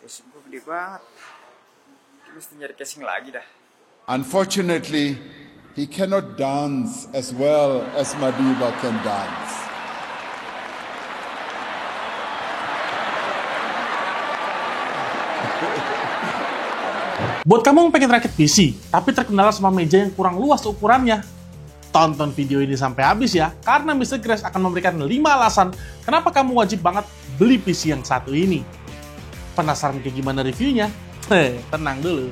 Casing gue gede banget. Gue mesti nyari casing lagi dah. Unfortunately, he cannot dance as well as Madiba can dance. Buat kamu yang pengen rakit PC, tapi terkendala sama meja yang kurang luas ukurannya, tonton video ini sampai habis ya, karena Mr. Grace akan memberikan 5 alasan kenapa kamu wajib banget beli PC yang satu ini. Penasaran kayak gimana reviewnya? Tenang dulu.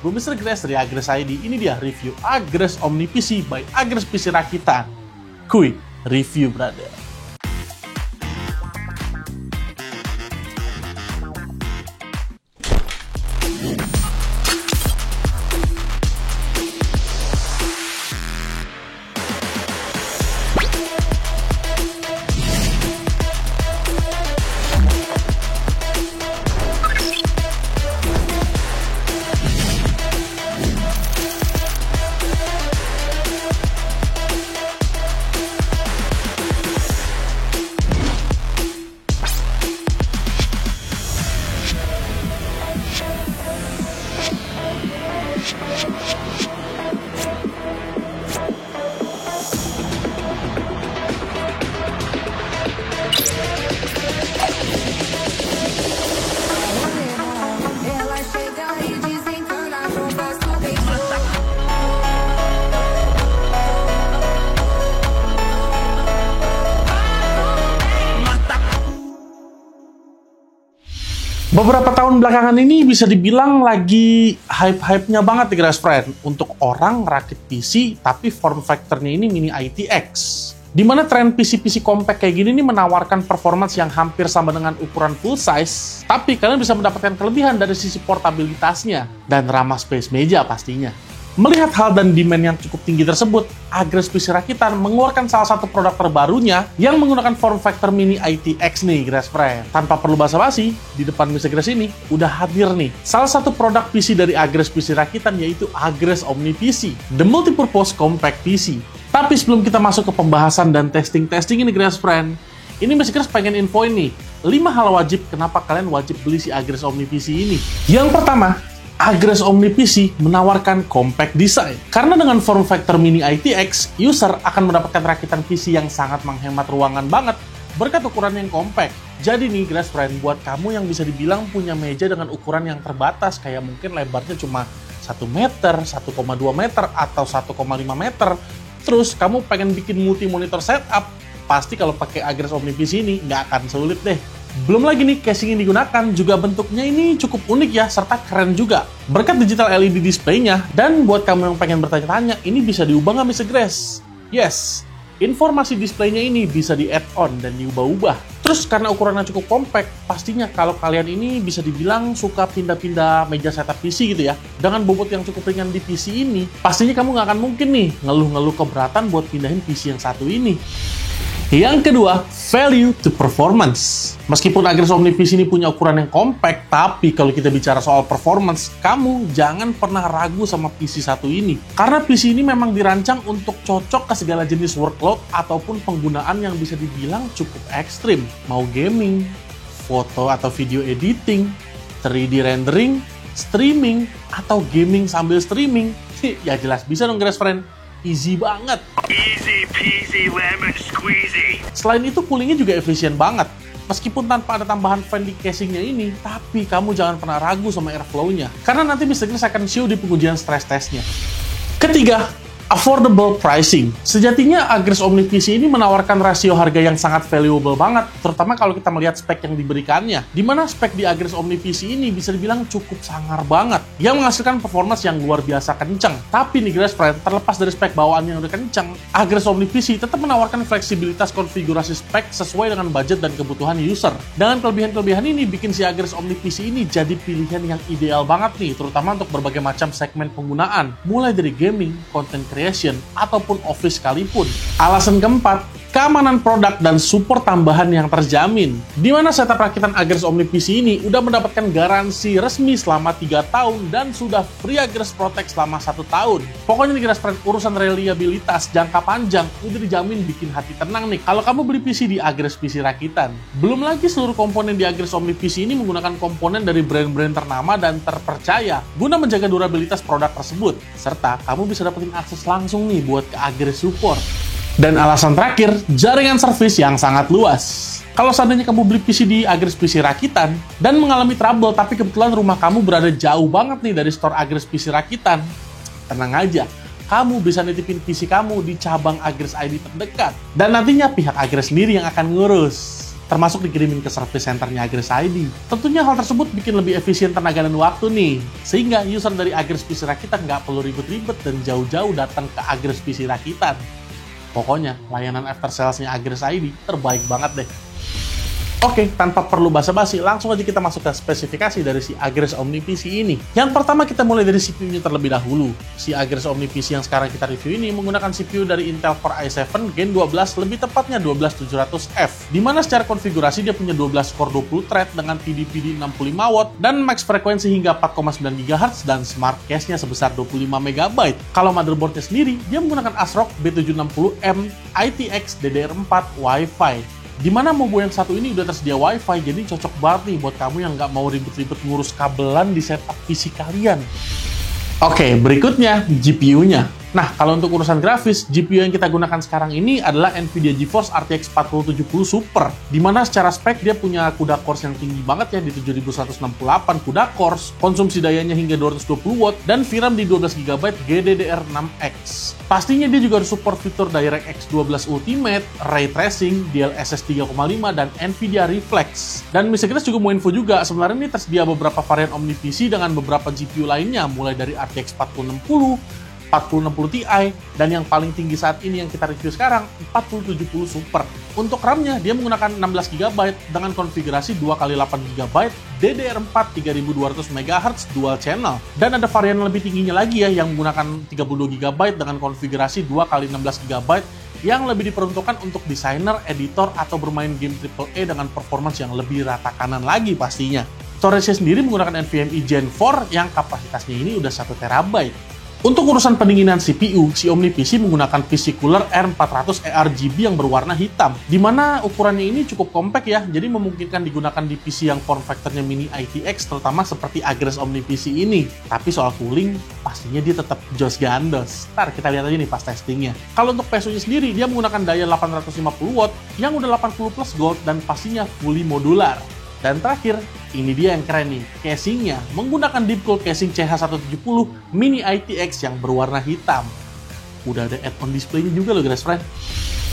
Gue Mr. Grace dari Agres ID, ini dia review Agres Omni PC by Agres PC Rakitan. Kuy, review brother. Beberapa tahun belakangan ini bisa dibilang lagi hype-hype-nya banget nih guys friend untuk orang rakit PC tapi form factor-nya ini mini ITX. Dimana tren PC-PC compact kayak gini nih menawarkan performance yang hampir sama dengan ukuran full size, tapi kalian bisa mendapatkan kelebihan dari sisi portabilitasnya dan ramah space meja pastinya. Melihat hal dan demand yang cukup tinggi tersebut, Agres PC Rakitan mengeluarkan salah satu produk terbarunya yang menggunakan form factor mini ITX nih, guys friend. Tanpa perlu basa-basi, di depan Mr. Grace ini udah hadir nih salah satu produk PC dari Agres PC Rakitan, yaitu Agres Omni PC, the multipurpose compact PC. Tapi sebelum kita masuk ke pembahasan dan testing-testing ini, guys friend, ini Mr. Grace pengen infoin nih 5 hal wajib kenapa kalian wajib beli si Agres Omni PC ini. Yang pertama, Agres Omni PC menawarkan compact design. Karena dengan form factor mini ITX, user akan mendapatkan rakitan PC yang sangat menghemat ruangan banget berkat ukuran yang compact. Jadi nih guys friend, buat kamu yang bisa dibilang punya meja dengan ukuran yang terbatas, kayak mungkin lebarnya cuma 1 meter, 1,2 meter, atau 1,5 meter, terus kamu pengen bikin multi monitor setup, pasti kalau pakai Agres Omni PC ini nggak akan sulit deh. Belum lagi nih, casing yang digunakan juga bentuknya ini cukup unik ya, serta keren juga. Berkat digital LED display-nya, dan buat kamu yang pengen bertanya-tanya, ini bisa diubah nggak Mr. Grace? Yes, informasi display-nya ini bisa di-add-on dan diubah-ubah. Terus karena ukurannya cukup compact, pastinya kalau kalian ini bisa dibilang suka pindah-pindah meja setup PC gitu ya, dengan bobot yang cukup ringan di PC ini, pastinya kamu nggak akan mungkin nih ngeluh-ngeluh keberatan buat pindahin PC yang satu ini. Yang kedua, value to performance. Meskipun Agres Omni PC ini punya ukuran yang compact, tapi kalau kita bicara soal performance, kamu jangan pernah ragu sama PC satu ini. Karena PC ini memang dirancang untuk cocok ke segala jenis workload ataupun penggunaan yang bisa dibilang cukup ekstrim. Mau gaming, foto atau video editing, 3D rendering, streaming, atau gaming sambil streaming. Ya jelas bisa dong guys friend. Easy banget. Easy peasy lemon squeezy. Selain itu, coolingnya juga efisien banget. Meskipun tanpa ada tambahan fan di casingnya ini, tapi kamu jangan pernah ragu sama airflow-nya. Karena nanti Mr. Grace akan show di pengujian stress test-nya. Ketiga, affordable pricing. Sejatinya Agres Omni PC ini menawarkan rasio harga yang sangat valuable banget, terutama kalau kita melihat spek yang diberikannya. Dimana spek di Agres Omni PC ini bisa dibilang cukup sangar banget, yang menghasilkan performance yang luar biasa kenceng. Tapi nih guys friend, terlepas dari spek bawaan yang udah kenceng, Agres Omni PC tetap menawarkan fleksibilitas konfigurasi spek sesuai dengan budget dan kebutuhan user. Dengan kelebihan-kelebihan ini bikin si Agres Omni PC ini jadi pilihan yang ideal banget nih, terutama untuk berbagai macam segmen penggunaan, mulai dari gaming, content creation, ataupun office sekalipun. Alasan keempat, keamanan produk, dan support tambahan yang terjamin. Di mana setup rakitan Agres Omni PC ini udah mendapatkan garansi resmi selama 3 tahun dan sudah free Agres Protect selama 1 tahun. Pokoknya nih Grassfriend, urusan reliabilitas jangka panjang udah dijamin bikin hati tenang nih kalau kamu beli PC di Agres PC rakitan. Belum lagi seluruh komponen di Agres Omni PC ini menggunakan komponen dari brand-brand ternama dan terpercaya guna menjaga durabilitas produk tersebut. Serta kamu bisa dapetin akses langsung nih buat ke Agres Support. Dan alasan terakhir, jaringan servis yang sangat luas. Kalau seandainya kamu beli PC di Agres PC rakitan dan mengalami trouble tapi kebetulan rumah kamu berada jauh banget nih dari store Agres PC rakitan, tenang aja, kamu bisa nitipin PC kamu di cabang Agres ID terdekat. Dan nantinya pihak Agres sendiri yang akan ngurus, termasuk dikirimin ke service centernya Agres ID. Tentunya hal tersebut bikin lebih efisien tenaga dan waktu nih, sehingga user dari Agres PC rakitan nggak perlu ribet-ribet dan jauh-jauh datang ke Agres PC rakitan. Pokoknya, layanan after sales-nya Agres ID terbaik banget deh. Oke, tanpa perlu basa-basi, langsung aja kita masuk ke spesifikasi dari si Agres Omni PC ini. Yang pertama kita mulai dari CPU-nya terlebih dahulu. Si Agres Omni PC yang sekarang kita review ini menggunakan CPU dari Intel Core i7 Gen 12, lebih tepatnya 12700F. Dimana secara konfigurasi dia punya 12 core 20 thread dengan TDP 65W dan max frekuensi hingga 4,9 GHz dan smart cache-nya sebesar 25 MB. Kalau motherboard-nya sendiri, dia menggunakan ASRock B760M ITX DDR4 Wi-Fi. Dimana Mobo yang satu ini udah tersedia Wi-Fi, jadi cocok banget nih buat kamu yang nggak mau ribet-ribet ngurus kabelan di setup PC kalian. Oke, berikutnya GPU-nya. Nah, kalau untuk urusan grafis, GPU yang kita gunakan sekarang ini adalah NVIDIA GeForce RTX 4070 Super. Dimana secara spek dia punya CUDA cores yang tinggi banget ya, di 7168 CUDA cores, konsumsi dayanya hingga 220W, dan VRAM di 12GB GDDR6X. Pastinya dia juga support fitur DirectX 12 Ultimate, Ray Tracing, DLSS 3,5, dan NVIDIA Reflex. Dan bisa kita juga mau info juga, sebenarnya ini tersedia beberapa varian Omni PC dengan beberapa GPU lainnya, mulai dari RTX 4060, 4060 Ti, dan yang paling tinggi saat ini yang kita review sekarang 4070 Super. Untuk RAM-nya dia menggunakan 16GB dengan konfigurasi 2x8GB DDR4 3200 MHz dual channel, dan ada varian lebih tingginya lagi ya yang menggunakan 32GB dengan konfigurasi 2x16GB yang lebih diperuntukkan untuk desainer, editor, atau bermain game AAA dengan performance yang lebih rata kanan lagi pastinya. Storage-nya sendiri menggunakan NVMe Gen 4 yang kapasitasnya ini udah 1TB. Untuk urusan pendinginan CPU, si Omni PC menggunakan PC Cooler R400 ARGB yang berwarna hitam, di mana ukurannya ini cukup compact ya, jadi memungkinkan digunakan di PC yang form factor-nya mini ITX, terutama seperti Agres Omni PC ini. Tapi soal cooling, pastinya dia tetap jos gandos. Ntar kita lihat aja nih pas testingnya. Kalau untuk PSU-nya sendiri, dia menggunakan daya 850W yang udah 80 plus gold dan pastinya fully modular. Dan terakhir, ini dia yang keren nih, casingnya menggunakan deep-cool casing CH170 Mini ITX yang berwarna hitam. Udah ada add-on display-nya juga loh, Grassfriend.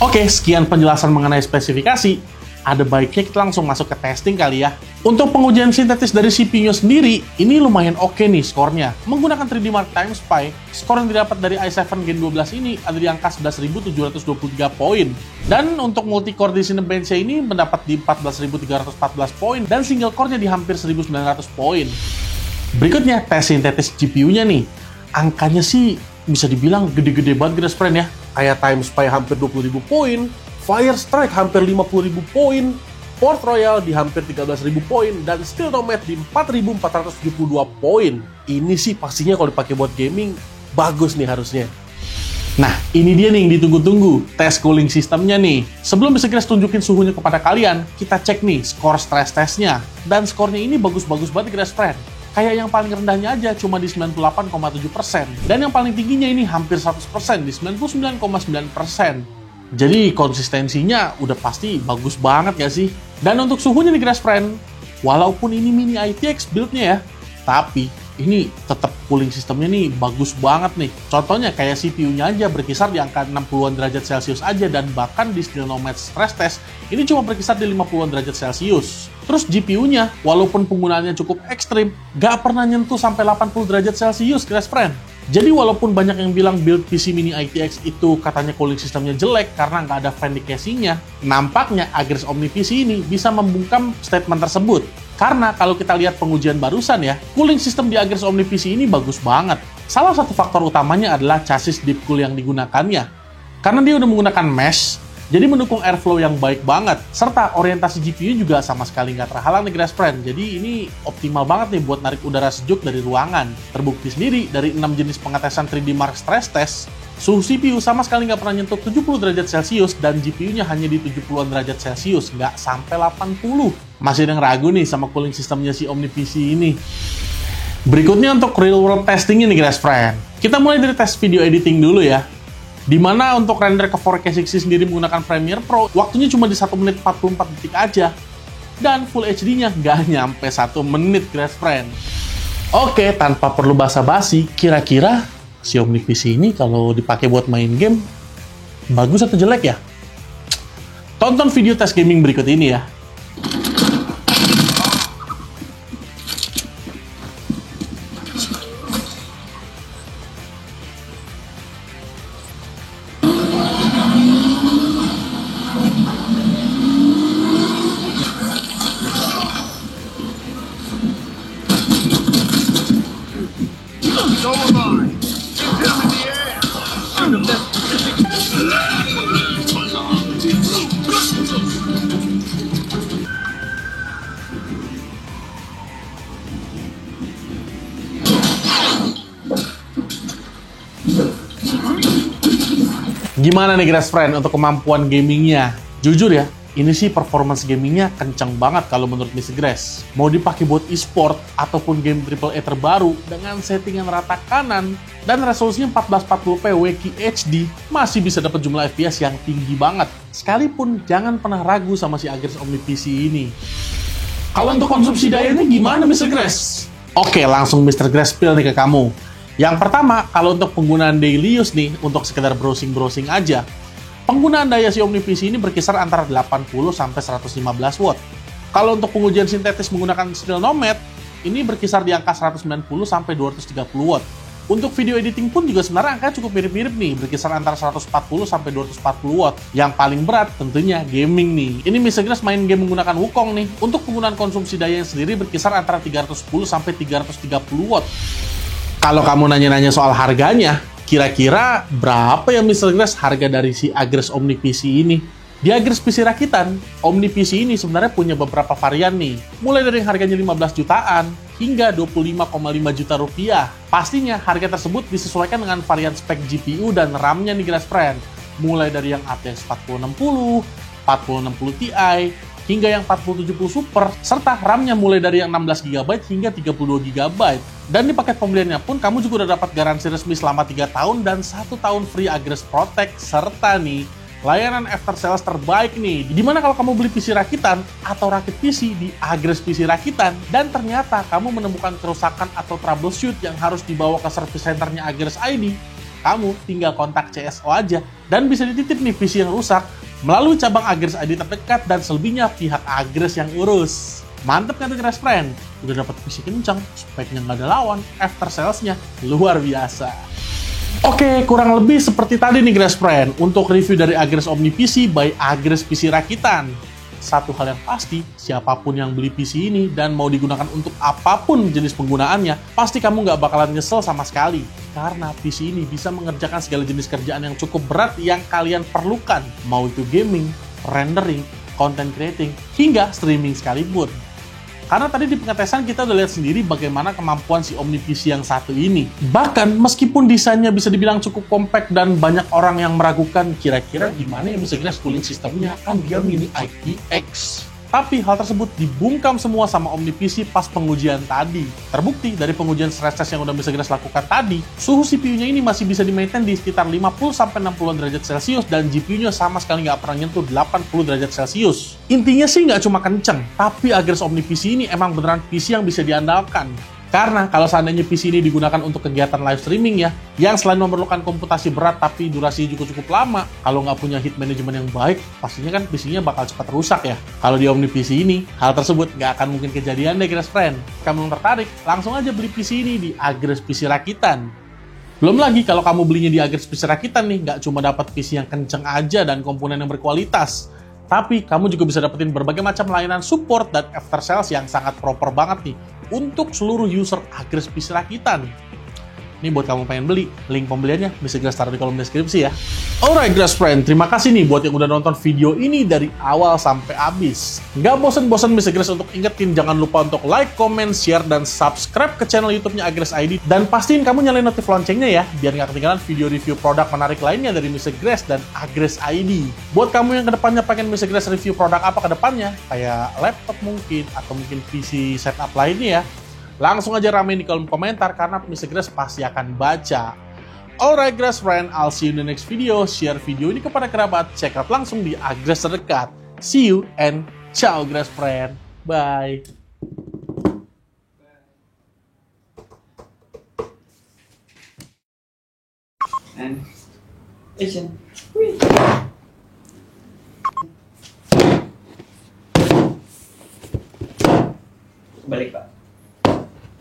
Oke, sekian penjelasan mengenai spesifikasi. Ada baiknya kita langsung masuk ke testing kali ya. Untuk pengujian sintetis dari CPU-nya sendiri, ini lumayan oke nih skornya. Menggunakan 3D Mark Time Spy, skor yang didapat dari i7 Gen 12 ini ada di angka 11.723 poin. Dan untuk multi-core di Cinebench ini mendapat di 14.314 poin, dan single core-nya di hampir 1.900 poin. Berikutnya, tes sintetis GPU-nya nih. Angkanya sih bisa dibilang gede-gede banget, Grassfriend ya. Kayak Time Spy hampir 20.000 poin, Fire Strike hampir 50.000 poin, Port Royal di hampir 13.000 poin, dan Steel Nomad di 4.472 poin. Ini sih pastinya kalau dipakai buat gaming, bagus nih harusnya. Nah, ini dia nih yang ditunggu-tunggu, tes cooling sistemnya nih. Sebelum bisa kita tunjukin suhunya kepada kalian, kita cek nih skor stress testnya. Dan skornya ini bagus-bagus banget, Grassfriend. Kayak yang paling rendahnya aja cuma di 98,7%. Dan yang paling tingginya ini hampir 100%, di 99,9%. Jadi konsistensinya udah pasti bagus banget ya sih. Dan untuk suhunya nih Grassfriend, walaupun ini mini ITX build-nya ya, tapi ini tetap cooling sistemnya nih bagus banget nih. Contohnya kayak CPU-nya aja berkisar di angka 60-an derajat Celcius aja, dan bahkan di Steel Nomad stress test ini cuma berkisar di 50-an derajat Celcius. Terus GPU-nya, walaupun penggunaannya cukup ekstrim, gak pernah nyentuh sampai 80 derajat Celcius, Grassfriend. Jadi walaupun banyak yang bilang build PC mini ITX itu katanya cooling sistemnya jelek karena nggak ada fan di casingnya, nampaknya Agres Omni PC ini bisa membungkam statement tersebut. Karena kalau kita lihat pengujian barusan ya, cooling system di Agres Omni PC ini bagus banget. Salah satu faktor utamanya adalah chassis deep cool yang digunakannya. Karena dia udah menggunakan mesh, Jadi mendukung airflow yang baik banget, serta orientasi GPU juga sama sekali nggak terhalang nih Grass Friend. Jadi ini optimal banget nih buat narik udara sejuk dari ruangan. Terbukti sendiri dari 6 jenis pengetesan 3D Mark stress test, suhu CPU sama sekali nggak pernah nyentuh 70 derajat Celcius dan GPU-nya hanya di 70-an derajat Celcius, nggak sampai 80. Masih ada yang ragu nih sama cooling sistemnya si OmniPC ini. Berikutnya untuk real world testing ini Grass Friend. Kita mulai dari tes video editing dulu ya. Dimana untuk render ke 4K 60 sendiri menggunakan Premiere Pro, waktunya cuma di 1 menit 44 detik aja. Dan Full HD-nya nggak nyampe 1 menit, Grass Friend. Oke, tanpa perlu basa-basi, kira-kira si OmniPC ini kalau dipakai buat main game, bagus atau jelek ya? Tonton video tes gaming berikut ini ya. So am I. Get him in the air. Gimana nih Grass Friend untuk kemampuan gamingnya? Jujur ya, ini sih performance gamingnya kenceng banget kalau menurut Mr. Grass. Mau dipakai buat e-sport ataupun game AAA terbaru dengan settingan rata kanan dan resolusinya 1440p WQHD masih bisa dapat jumlah FPS yang tinggi banget. Sekalipun jangan pernah ragu sama si Agrax OmniPC ini. Kalau untuk konsumsi dayanya gimana Mr. Grass? Oke, langsung Mr. Grass spill nih ke kamu. Yang pertama, kalau untuk penggunaan daily use nih, untuk sekedar browsing-browsing aja, penggunaan daya si OmniPC ini berkisar antara 80 sampai 115 watt. Kalau untuk pengujian sintetis menggunakan Snell Nomad, ini berkisar di angka 190 sampai 230 watt. Untuk video editing pun juga sebenarnya angka cukup mirip-mirip nih, berkisar antara 140 sampai 240 watt. Yang paling berat tentunya gaming nih. Ini Mr. Grass main game menggunakan Wukong nih. Untuk penggunaan konsumsi daya yang sendiri berkisar antara 310 sampai 330 watt. Kalau kamu nanya-nanya soal harganya, kira-kira berapa ya Mr. Grass harga dari si Agrax OmniPC ini? Di Agrax PC rakitan, OmniPC ini sebenarnya punya beberapa varian nih. Mulai dari harganya 15 jutaan hingga 25,5 juta rupiah. Pastinya harga tersebut disesuaikan dengan varian spek GPU dan RAM-nya nih Grass Friend. Mulai dari yang ATX 4060, 4060 Ti, hingga yang 4070 Super, serta RAM-nya mulai dari yang 16GB hingga 32GB. Dan di paket pembeliannya pun kamu juga udah dapat garansi resmi selama 3 tahun dan 1 tahun free Agrax Protect, serta nih layanan after sales terbaik nih. Dimana kalau kamu beli PC rakitan atau rakit PC di Agrax PC rakitan dan ternyata kamu menemukan kerusakan atau troubleshoot yang harus dibawa ke service centernya Agrax ID, kamu tinggal kontak CSO aja dan bisa dititip nih PC yang rusak melalui cabang Agrax ID terdekat dan selebihnya pihak Agrax yang urus. Mantep kan tuh Grass Friend? Udah dapat PC kencang, speknya nggak ada lawan, after sales-nya luar biasa. Oke, kurang lebih seperti tadi nih Grass Friend untuk review dari Agrax OmniPC by Agrax PC rakitan. Satu hal yang pasti, siapapun yang beli PC ini dan mau digunakan untuk apapun jenis penggunaannya, pasti kamu nggak bakalan nyesel sama sekali. Karena PC ini bisa mengerjakan segala jenis kerjaan yang cukup berat yang kalian perlukan. Mau itu gaming, rendering, content creating, hingga streaming sekalipun. Karena tadi di pengetesan kita udah lihat sendiri bagaimana kemampuan si OmniPC yang satu ini. Bahkan meskipun desainnya bisa dibilang cukup compact dan banyak orang yang meragukan kira-kira gimana ya Mr. Grass cooling sistemnya, kan dia mini IPX. Tapi hal tersebut dibungkam semua sama OmniPC pas pengujian tadi. Terbukti dari pengujian stress test yang udah Mr. Grass lakukan tadi, suhu CPU-nya ini masih bisa di-maintain di sekitar 50-60 derajat Celcius dan GPU-nya sama sekali nggak pernah nyentuh 80 derajat Celcius. Intinya sih nggak cuma kenceng, tapi Agrax OmniPC ini emang beneran PC yang bisa diandalkan. Karena kalau seandainya PC ini digunakan untuk kegiatan live streaming ya, yang selain memerlukan komputasi berat tapi durasi juga cukup lama, kalau nggak punya heat management yang baik, pastinya kan PC-nya bakal cepat rusak ya. Kalau di OmniPC ini, hal tersebut nggak akan mungkin kejadian deh Grass Friend. Kamu yang tertarik, langsung aja beli PC ini di Agrax PC rakitan. Belum lagi kalau kamu belinya di Agrax PC rakitan nih, nggak cuma dapat PC yang kenceng aja dan komponen yang berkualitas, tapi kamu juga bisa dapetin berbagai macam layanan support dan after sales yang sangat proper banget nih untuk seluruh user Agrax PC rakitan. Ini buat kamu pengen beli, link pembeliannya bisa Grace taruh di kolom deskripsi ya. Alright Grace Friend, terima kasih nih buat yang udah nonton video ini dari awal sampai habis. Nggak bosan-bosan bisa Grace untuk ingetin jangan lupa untuk like, comment, share, dan subscribe ke channel YouTube-nya Agres ID. Dan pastiin kamu nyalain notif loncengnya ya, biar nggak ketinggalan video review produk menarik lainnya dari Mr. Grace dan Agres ID. Buat kamu yang kedepannya pengen Mr. Grace review produk apa kedepannya, kayak laptop mungkin, atau mungkin PC setup lainnya ya, langsung aja ramein di kolom komentar karena Mr. Grace pasti akan baca. Alright Grace Friend, I'll see you in the next video. Share video ini kepada kerabat, check out langsung di Agres terdekat. See you and ciao Grace Friend. Bye. And action. Balik, Pak.